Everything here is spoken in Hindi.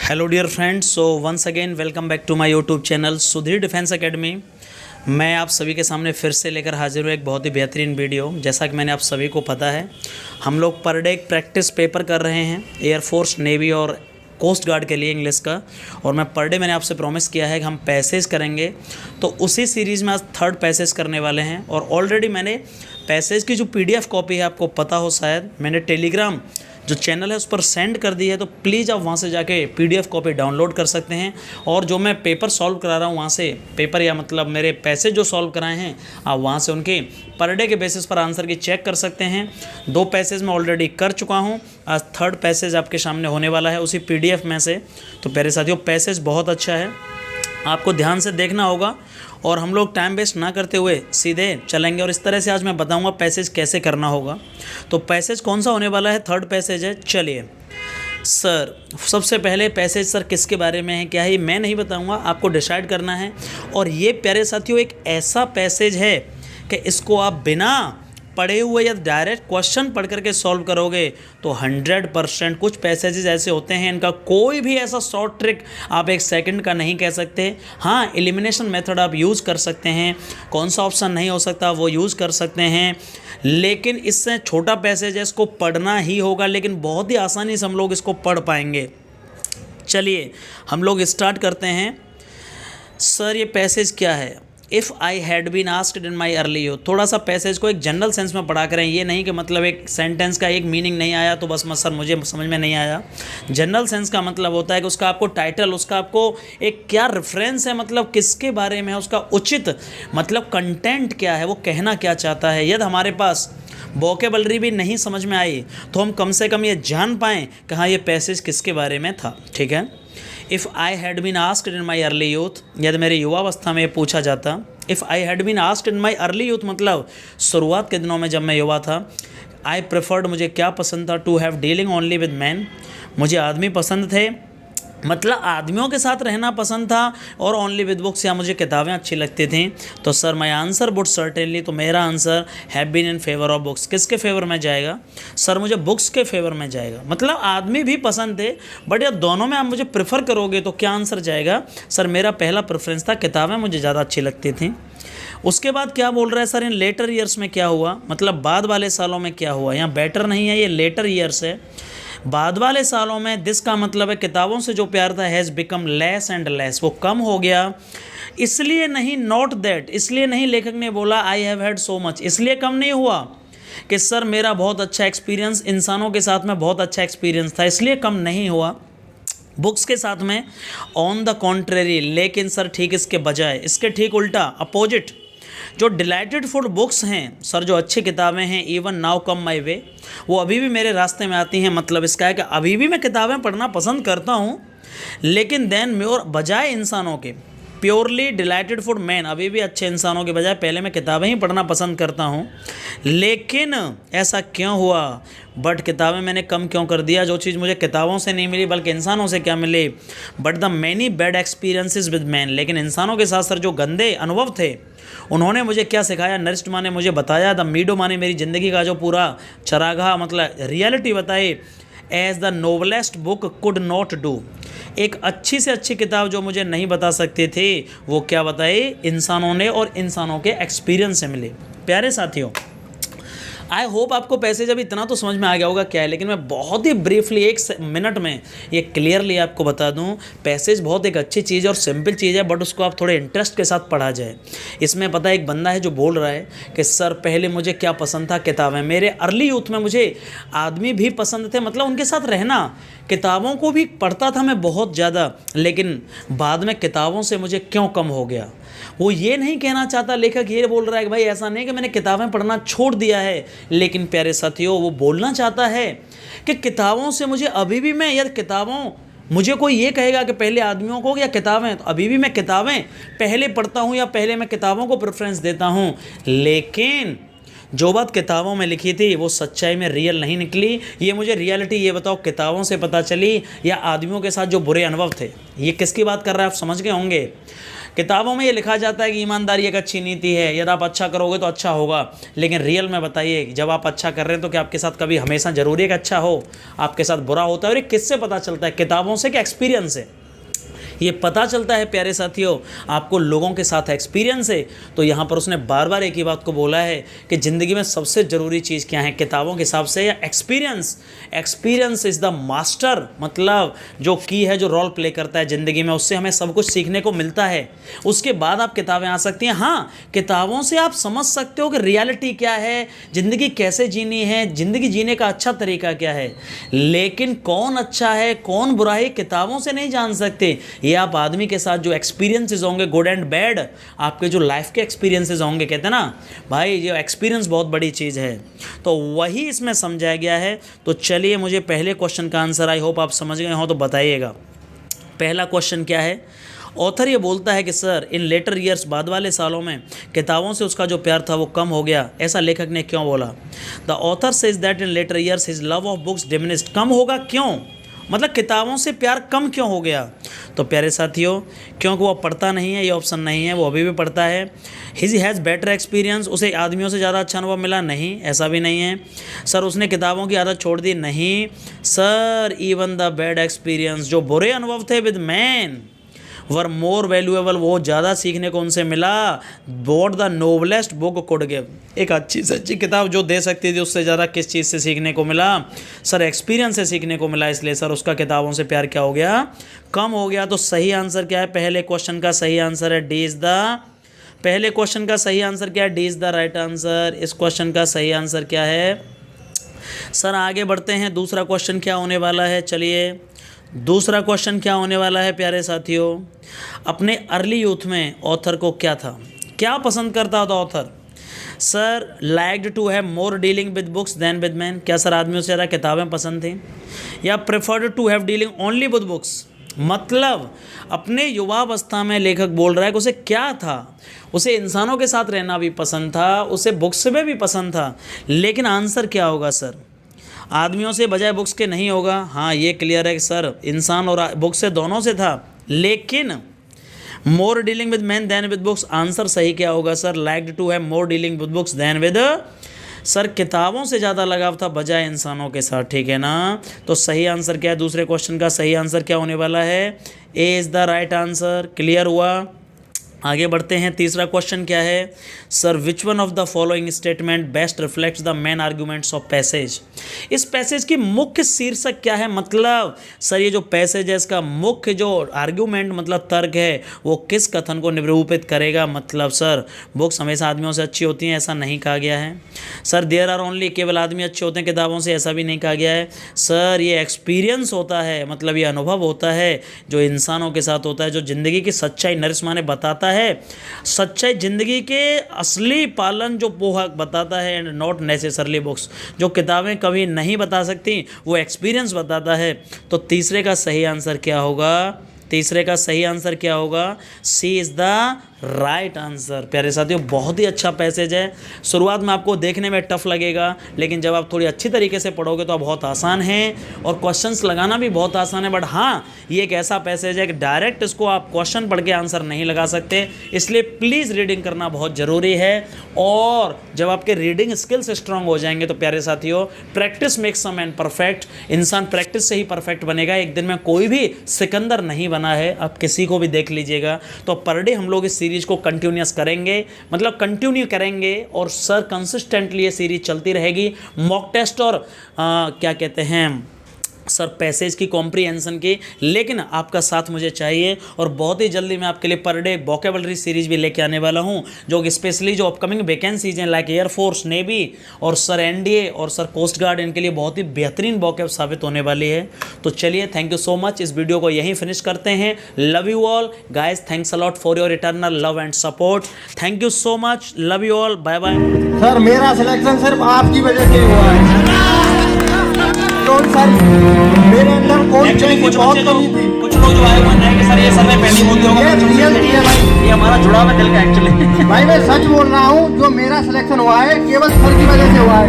Hello dear friends, so once again welcome back to my YouTube channel Sudhir defence academy. मैं आप सभी के सामने फिर से लेकर हाजिर हूँ एक बहुत ही बेहतरीन वीडियो। जैसा कि मैंने आप सभी को पता है, हम लोग पर डे एक प्रैक्टिस पेपर कर रहे हैं एयरफोर्स, नेवी और कोस्ट गार्ड के लिए इंग्लिश का। और मैं पर डे मैंने आपसे प्रॉमिस किया है कि हम पैसेज करेंगे, तो उसी सीरीज़ में आज थर्ड पैसेज करने वाले हैं। और ऑलरेडी मैंने पैसेज की जो PDF कॉपी है, आपको पता हो शायद, मैंने टेलीग्राम जो चैनल है उस पर सेंड कर दी है, तो प्लीज़ आप वहाँ से जाके PDF कॉपी डाउनलोड कर सकते हैं। और जो मैं पेपर सॉल्व करा रहा हूँ वहाँ से पेपर, या मतलब मेरे पैसेज जो सॉल्व कराए हैं, आप वहाँ से उनके पर डे के बेसिस पर आंसर की चेक कर सकते हैं। 2 पैसेज मैं ऑलरेडी कर चुका हूँ, आज थर्ड पैसेज आपके सामने होने वाला है उसी PDF में से। तो प्यारे साथियों, पैसेज बहुत अच्छा है, आपको ध्यान से देखना होगा और हम लोग टाइम वेस्ट ना करते हुए सीधे चलेंगे। और इस तरह से आज मैं बताऊंगा पैसेज कैसे करना होगा। तो पैसेज कौन सा होने वाला है? थर्ड पैसेज है। चलिए सर, सबसे पहले पैसेज सर किसके बारे में है, क्या है, ये मैं नहीं बताऊंगा, आपको डिसाइड करना है। और ये प्यारे साथियों एक ऐसा पैसेज है कि इसको आप बिना पढ़े हुए या डायरेक्ट क्वेश्चन पढ़ करके सॉल्व करोगे तो 100%। कुछ पैसेजेस ऐसे होते हैं, इनका कोई भी ऐसा शॉर्ट ट्रिक आप 1 सेकंड का नहीं कह सकते। हाँ, एलिमिनेशन मेथड आप यूज़ कर सकते हैं, कौन सा ऑप्शन नहीं हो सकता वो यूज़ कर सकते हैं, लेकिन इससे छोटा पैसेज है, इसको पढ़ना ही होगा, लेकिन बहुत ही आसानी से हम लोग इसको पढ़ पाएंगे। चलिए हम लोग स्टार्ट करते हैं। सर ये पैसेज क्या है? If I had been asked in my early youth. थोड़ा सा पैसेज को एक जनरल सेंस में पढ़ा करें, ये नहीं कि मतलब एक सेंटेंस का एक मीनिंग नहीं आया तो बस सर मुझे समझ में नहीं आया। जनरल सेंस का मतलब होता है कि उसका आपको टाइटल, उसका आपको एक क्या रेफरेंस है, मतलब किसके बारे में है, उसका उचित मतलब कंटेंट क्या है, वो कहना क्या चाहता है। यदि हमारे पास वोकेबलरी भी नहीं समझ में आई तो हम कम से कम ये जान पाएँ कि हाँ ये पैसेज किसके बारे में था। ठीक है। If I had been asked in my early youth, यदि मेरे युवावस्था में पूछा जाता। If I had been asked in my early youth मतलब शुरुआत के दिनों में जब मैं युवा था। आई प्रेफर्ड, मुझे क्या पसंद था, to have dealing only with man, मुझे आदमी पसंद थे, मतलब आदमियों के साथ रहना पसंद था, और ओनली विद बुक्स, या मुझे किताबें अच्छी लगती थीं। तो sir my answer would certainly, तो मेरा answer have been in favour of books. किसके फेवर में जाएगा? सर मुझे बुक्स के फेवर में जाएगा। मतलब आदमी भी पसंद थे, बट यार दोनों में आप मुझे प्रेफर करोगे तो क्या आंसर जाएगा? सर मेरा पहला प्रेफरेंस था, किताबें मुझे ज़्यादा अच्छी लगती थीं। उसके बाद क्या बोल रहा है सर, इन लेटर ईयर्स में क्या हुआ, मतलब बाद वाले सालों में क्या हुआ। यहाँ बेटर नहीं है, ये लेटर ईयर्स है। बाद वाले सालों में दिस का मतलब है किताबों से जो प्यार था, has become less and less, वो कम हो गया। इसलिए नहीं, नॉट दैट, इसलिए नहीं लेखक ने बोला I have had so much, इसलिए कम नहीं हुआ कि सर मेरा बहुत अच्छा एक्सपीरियंस, इंसानों के साथ में बहुत अच्छा एक्सपीरियंस था, इसलिए कम नहीं हुआ। बुक्स के साथ में ऑन द कॉन्ट्रेरी, लेकिन सर ठीक इसके बजाय, इसके ठीक उल्टा, अपोजिट, जो डिलाइटेड फॉर बुक्स हैं सर, जो अच्छी किताबें हैं, इवन नाउ कम माई वे, वो अभी भी मेरे रास्ते में आती हैं। मतलब इसका है कि अभी भी मैं किताबें पढ़ना पसंद करता हूँ, लेकिन देन मोर, बजाय इंसानों के, प्योरली डिलाइटेड फॉर मैन, अभी भी अच्छे इंसानों के बजाय पहले मैं किताबें ही पढ़ना पसंद करता हूँ। लेकिन ऐसा क्यों हुआ? बट किताबें मैंने कम क्यों कर दिया? जो चीज़ मुझे किताबों से नहीं मिली बल्कि इंसानों से क्या मिली? But the many bad experiences with man, लेकिन इंसानों के साथ सर जो गंदे अनुभव थे, उन्होंने मुझे क्या सिखाया? नरिस्ट माँ ने मुझे बताया, द मीडो माँ ने मेरी ज़िंदगी का जो पूरा चरागाह, मतलब रियलिटी बताई। As the noblest book could not do, एक अच्छी से अच्छी किताब जो मुझे नहीं बता सकते थे, वो क्या बताई? इंसानों ने, और इंसानों के एक्सपीरियंस से मिले। प्यारे साथियों, आई होप आपको पैसेज अभी इतना तो समझ में आ गया होगा क्या है, लेकिन मैं बहुत ही ब्रीफली 1 मिनट में ये क्लियरली आपको बता दूं। पैसेज बहुत एक अच्छी चीज़ है और सिंपल चीज़ है, बट उसको आप थोड़े इंटरेस्ट के साथ पढ़ा जाए। इसमें पता है, एक बंदा है जो बोल रहा है कि सर पहले मुझे क्या पसंद था? किताबें। मेरे अर्ली यूथ में मुझे आदमी भी पसंद थे, मतलब उनके साथ रहना, किताबों को भी पढ़ता था मैं बहुत ज़्यादा, लेकिन बाद में किताबों से मुझे क्यों कम हो गया? वो ये नहीं कहना चाहता लेखक, ये बोल रहा है कि भाई ऐसा नहीं कि मैंने किताबें पढ़ना छोड़ दिया है, लेकिन प्यारे साथियों वो बोलना चाहता है कि किताबों से मुझे अभी भी, मैं यार किताबों, मुझे कोई ये कहेगा कि पहले आदमियों को या किताबें, तो अभी भी मैं किताबें पहले पढ़ता हूँ, या पहले मैं किताबों को प्रेफरेंस देता हूँ। लेकिन जो बात किताबों में लिखी थी वो सच्चाई में रियल नहीं निकली। ये मुझे रियलिटी, ये बताओ, किताबों से पता चली या आदमियों के साथ जो बुरे अनुभव थे? ये किसकी बात कर रहा है, आप समझ गए होंगे। किताबों में ये लिखा जाता है कि ईमानदारी एक अच्छी नीति है, यदि आप अच्छा करोगे तो अच्छा होगा, लेकिन रियल में बताइए जब आप अच्छा कर रहे हैं तो क्या आपके साथ कभी हमेशा जरूरी है कि अच्छा हो, आपके साथ बुरा होता है? और ये किससे पता चलता है, किताबों से कि एक्सपीरियंस से? ये पता चलता है प्यारे साथियों, आपको लोगों के साथ एक्सपीरियंस है। तो यहाँ पर उसने बार बार एक ही बात को बोला है कि ज़िंदगी में सबसे ज़रूरी चीज़ क्या है, किताबों के हिसाब से या experience? Experience is the master, मतलब जो की है, जो रोल प्ले करता है ज़िंदगी में, उससे हमें सब कुछ सीखने को मिलता है। उसके बाद आप किताबें आ सकती हैं। हाँ, किताबों से आप समझ सकते हो कि रियलिटी क्या है, ज़िंदगी कैसे जीनी है, ज़िंदगी जीने का अच्छा तरीका क्या है, लेकिन कौन अच्छा है कौन बुरा है किताबों से नहीं जान सकते। ये आप आदमी के साथ जो एक्सपीरियंसेस होंगे, गुड एंड बैड, आपके जो लाइफ के एक्सपीरियंसेस होंगे, कहते हैं ना भाई ये एक्सपीरियंस बहुत बड़ी चीज़ है, तो वही इसमें समझाया गया है। तो चलिए मुझे पहले क्वेश्चन का आंसर, आई होप आप समझ गए हो तो बताइएगा। पहला क्वेश्चन क्या है? ऑथर ये बोलता है कि सर इन लेटर ईयर्स, बाद वाले सालों में किताबों से उसका जो प्यार था वो कम हो गया, ऐसा लेखक ने क्यों बोला? The author says that in later years his love of books diminished. कम होगा क्यों, मतलब किताबों से प्यार कम क्यों हो गया? तो प्यारे साथियों, क्योंकि वो पढ़ता नहीं है, ये ऑप्शन नहीं है, वो अभी भी पढ़ता है। ही हैज़ बेटर एक्सपीरियंस, उसे आदमियों से ज़्यादा अच्छा अनुभव मिला, नहीं, ऐसा भी नहीं है। सर उसने किताबों की आदत छोड़ दी, नहीं। Sir even the bad experience, जो बुरे अनुभव थे with man were more valuable, वो ज़्यादा सीखने को उनसे मिला। What the noblest book could give, एक अच्छी से अच्छी किताब जो दे सकती थी उससे ज़्यादा किस चीज़ से सीखने को मिला? सर एक्सपीरियंस से सीखने को मिला, इसलिए सर उसका किताबों से प्यार क्या हो गया, कम हो गया। तो सही आंसर क्या है? पहले क्वेश्चन का सही आंसर है डी इज़ द, पहले क्वेश्चन का सही आंसर क्या है? D is the right answer. इस क्वेश्चन का सही आंसर क्या है? सर आगे बढ़ते हैं, दूसरा क्वेश्चन क्या होने वाला है? चलिए दूसरा क्वेश्चन क्या होने वाला है प्यारे साथियों? अपने अर्ली यूथ में ऑथर को क्या था, क्या पसंद करता था author? Sir liked to have more dealing with books than with man, क्या सर आदमियों से ज़्यादा किताबें पसंद थी? या preferred to have dealing only with books, मतलब अपने युवावस्था में लेखक बोल रहा है कि उसे क्या था, उसे इंसानों के साथ रहना भी पसंद था, उसे बुक्स में भी पसंद था, लेकिन आंसर क्या होगा सर? आदमियों से बजाय बुक्स के नहीं होगा। हाँ ये क्लियर है कि सर इंसान और बुक्स से दोनों से था, लेकिन more dealing with man than with books, answer सही क्या होगा sir? Liked to have more dealing with books than with, sir किताबों से ज़्यादा लगाव था बजाय इंसानों के साथ, ठीक है ना? तो सही आंसर क्या है? दूसरे क्वेश्चन का सही आंसर क्या होने वाला है? A is the right answer. Clear हुआ? आगे बढ़ते हैं, तीसरा क्वेश्चन क्या है? Sir which one of the following statement best reflects the main arguments of passage. इस पैसेज की मुख्य शीर्षक क्या है, मतलब सर ये जो पैसेज है इसका मुख्य जो आर्ग्यूमेंट मतलब तर्क है वो किस कथन को निरूपित करेगा? मतलब सर बुक्स हमेशा आदमियों से अच्छी होती हैं, ऐसा नहीं कहा गया है। सर देयर आर ओनली, केवल आदमी अच्छे होते हैं किताबों से, ऐसा भी नहीं कहा गया है। सर ये एक्सपीरियंस होता है, मतलब ये अनुभव होता है जो इंसानों के साथ होता है, जो ज़िंदगी की सच्चाई नरिश्मा ने बताता है, सच्चाई ज़िंदगी के असली पालन जो पोहा बताता है, एंड नॉट नेसेसरली बुक्स, जो किताबें कभी नहीं बता सकती वो एक्सपीरियंस बताता है। तो तीसरे का सही आंसर क्या होगा? तीसरे का सही आंसर क्या होगा? सी इज़ द राइट आंसर। प्यारे साथियों बहुत ही अच्छा पैसेज है, शुरुआत में आपको देखने में टफ लगेगा, लेकिन जब आप थोड़ी अच्छी तरीके से पढ़ोगे तो बहुत आसान है और क्वेश्चंस लगाना भी बहुत आसान है। बट हाँ ये एक ऐसा पैसेज है कि डायरेक्ट इसको आप क्वेश्चन पढ़ के आंसर नहीं लगा सकते, इसलिए प्लीज़ रीडिंग करना बहुत ज़रूरी है। और जब आपके रीडिंग स्किल्स स्ट्रांग हो जाएंगे तो प्यारे साथियों practice makes a man perfect, इंसान प्रैक्टिस से ही परफेक्ट बनेगा। एक दिन में कोई भी सिकंदर नहीं बना है, आप किसी को भी देख लीजिएगा। तो पर डे हम लोग इस सीरीज को कंटिन्यूअस करेंगे, मतलब कंटिन्यू करेंगे, और सर कंसिस्टेंटली ये सीरीज चलती रहेगी। मॉक टेस्ट और क्या कहते हैं सर पैसेज की कॉम्प्रीहेंशन की, लेकिन आपका साथ मुझे चाहिए। और बहुत ही जल्दी मैं आपके लिए पर डे वोकेबलरी सीरीज भी लेके आने वाला हूं, जो स्पेशली जो अपकमिंग वैकेंसीज हैं लाइक एयरफोर्स, नेवी और सर एनडीए और सर कोस्ट गार्ड, इनके लिए बहुत ही बेहतरीन वोकेब साबित होने वाली है। तो चलिए थैंक यू सो मच, इस वीडियो को यहीं फिनिश करते हैं। Love you all guys, thanks a lot for your eternal love and support. Thank you so much, love you all, bye bye. Sir मेरा सिलेक्शन सिर्फ आपकी वजह से हुआ है। कौन सर मेरे अंदर कौन चीज की बहुत कमी थी। कुछ लोग जो आए मान रहे हैं कि सर ये सर में पहली होती होगा, ये रियल है भाई, ये हमारा जुड़ाव है दिल का एक्चुअली। भाई मैं सच बोल रहा हूँ, जो मेरा सिलेक्शन हुआ है केवल सर की वजह से हुआ है।